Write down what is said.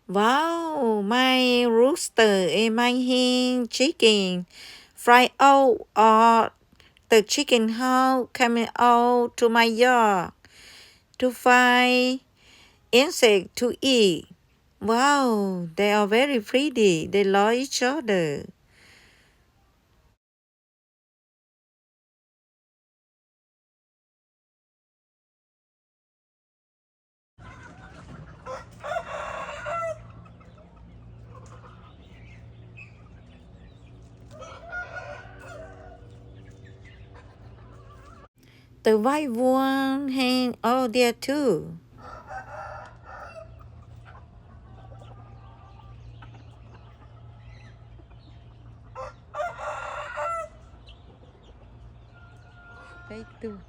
Wow, my rooster and my hen chicken fly out of the chicken house coming out to my yard to find insect to eat. Wow, they are very pretty. They love each other. The white one hang out there too. They do.